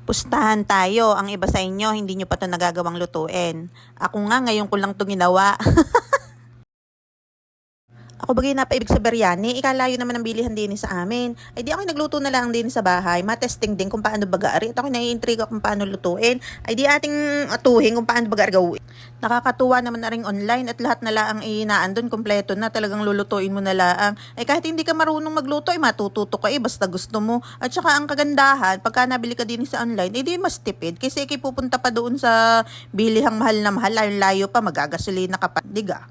Pustahan tayo, ang iba sa inyo, hindi nyo pa ito nagagawang lutuin. Ako nga, ngayon ko lang ito ginawa. Ako bagay napaibig sa biryani, ikalayo naman ang bilihan din sa amin. Ay di ako nagluto na lang din sa bahay, matesting din kung paano baga-ari. At ako naiintriga kung paano lutuin. Ay di ating atuhin kung paano baga-ari gawin. Nakakatuwa naman na rin online at lahat na laang inaandun, kompleto na, talagang lulutuin mo na laang. Ay kahit hindi ka marunong magluto, ay matututo ka basta gusto mo. At saka ang kagandahan, pagka nabili ka din sa online, ay di mas tipid. Kasi pupunta pa doon sa bilihang mahal na mahal, layo pa, magagasolina ka pa, diga.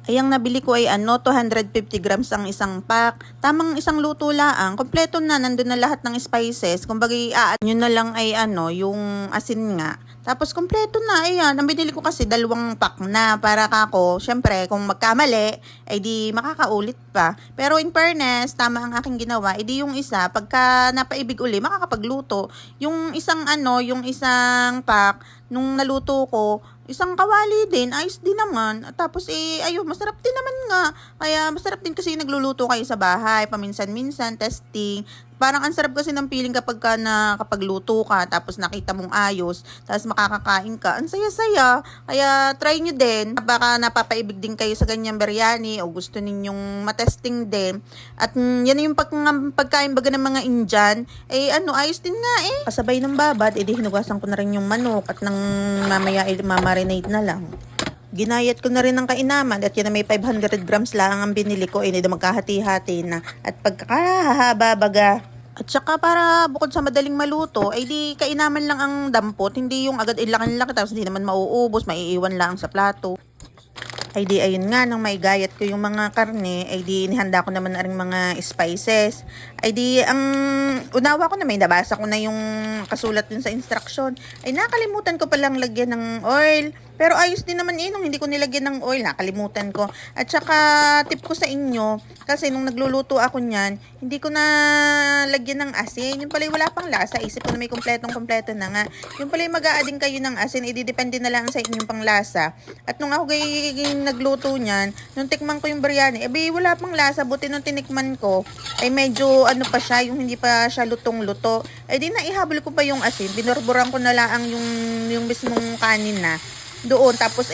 Ay, ang nabili ko ay 250 grams ang isang pack. Tamang isang luto laang. Kompleto na, nandun na lahat ng spices. Kumbaga, yun na lang ay yung asin nga. Tapos, kompleto na. Ayan, ang binili ko kasi 2 pack na. Para kako, syempre, kung magkamali, ay di makakaulit pa. Pero in fairness, tama ang aking ginawa. Ay di yung isa, pagka napaibig uli, makakapagluto. Yung isang yung isang pack, nung naluto ko, isang kawali din, ayos din naman. At tapos ayun, masarap din naman nga. Kaya masarap din kasi nagluluto kayo sa bahay, paminsan-minsan, testing. Parang ang sarap kasi ng feeling kapag nakapagluto ka, tapos nakita mong ayos, tapos makakakain ka. Ang saya-saya. Kaya try nyo din. Baka napapaibig din kayo sa ganyang biryani o gusto ninyong matesting din. At yan yung pagkain baga ng mga Indian. Ayos din nga Kasabay ng babad, hinugasan ko na rin yung manok at nang mamaya mamarinate na lang. Ginayat ko na rin ng kainaman at yan na may 500 grams lang ang binili ko. Hindi na magkahati-hati na. At pagkakahaba baga. At saka para bukod sa madaling maluto, ay di kainaman lang ang dampot. Hindi yung agad ilakan-laki tapos hindi naman mauubos, maiiwan lang sa plato. Ay di ayun nga, nang maigayat ko yung mga karne, ay di inihanda ko naman na rin mga spices. Ay di ang unawa ko na may nabasa ko na yung kasulat dun sa instruction. Ay nakalimutan ko palang lagyan ng oil. Pero ayos din naman nung hindi ko nilagyan ng oil, nakalimutan ko. At saka tip ko sa inyo, kasi nung nagluluto ako niyan, hindi ko na lagyan ng asin. Yung pala wala pang lasa, isip ko na may kompletong-kompleto na nga. Yung pala mag-a-adding kayo ng asin, ididepende na lang sa inyong panglasa. At nung ako nagluto niyan, nung tikman ko yung biryani, wala pang lasa, buti nung tinikman ko, ay medyo pa siya, yung hindi pa siya lutong-luto. Ay di na ihabol ko pa yung asin, binorboran ko na lang yung mismong kanin na doon. Tapos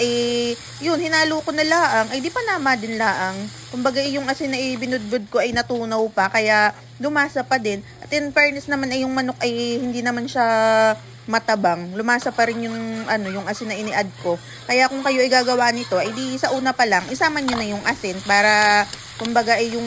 yun, hinalo ko na laang. Ay di pa nama din laang. Kumbaga yung asin na binudbud ko ay natunaw pa, kaya lumasa pa din. At in fairness naman yung manok ay hindi naman siya matabang. Lumasa pa rin yung asin na ini-add ko. Kaya kung kayo ay gagawa nito, ay di sa una pa lang, isama nyo na yung asin para kumbaga yung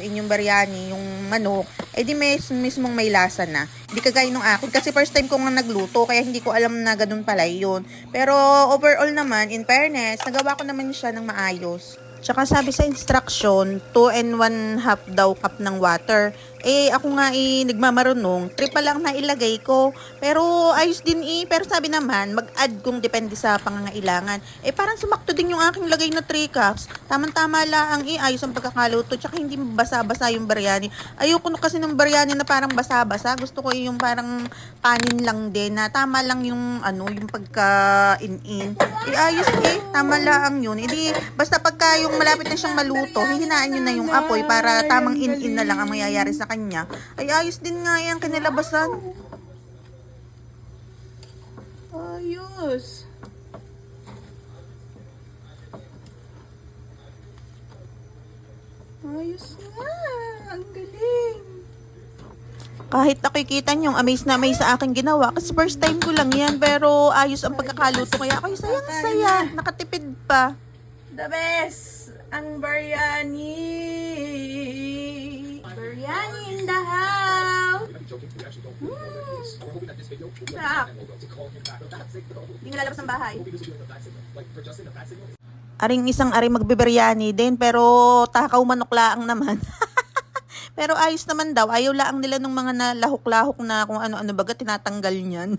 inyong biryani, yung manok, di mismong may lasa na. Hindi kagaya nung akin. Kasi first time ko nga nagluto, kaya hindi ko alam na ganun pala yun. Pero overall naman, in fairness, nagawa ko naman siya ng maayos. Tsaka sabi sa instruction, 2 and 1/2 daw cup ng water. Ako nga nagmamarunong, 3 pa lang na ilagay ko. Pero ayos din pero sabi naman, mag-add kung depende sa pangangailangan. Parang sumakto din yung aking lagay na 3 cups. Tamang-tama lang ayos ang pagkakaluto. Tsaka hindi basa-basa yung biryani. Ayoko na kasi ng biryani na parang basa-basa. Gusto ko yung parang kanin lang din na tama lang yung yung pagka-in-in. Ayos tama lang yun. Basta pagka yung malapit na siyang maluto, hihinaan nyo na yung apoy para tamang in-in na lang ang mayayari sa kanya. Ay ayos din nga yung kinilabasan. Ayos. Ayos nga. Ang galing. Kahit nakikita nyo, amaze na amaze sa aking ginawa. Kasi first time ko lang yan. Pero ayos ang pagkakaluto. Kaya ako sayang-saya. Nakatipid pa. The best! Ang biryani! Biryani in the house! Sarap. Hindi nilalabas ng bahay. Aring isang magbibiryani din, pero takaw manok laang naman. Pero ayos naman daw. Ayaw laang nila ng mga nalahok-lahok na kung ano-ano baga tinatanggal niyan.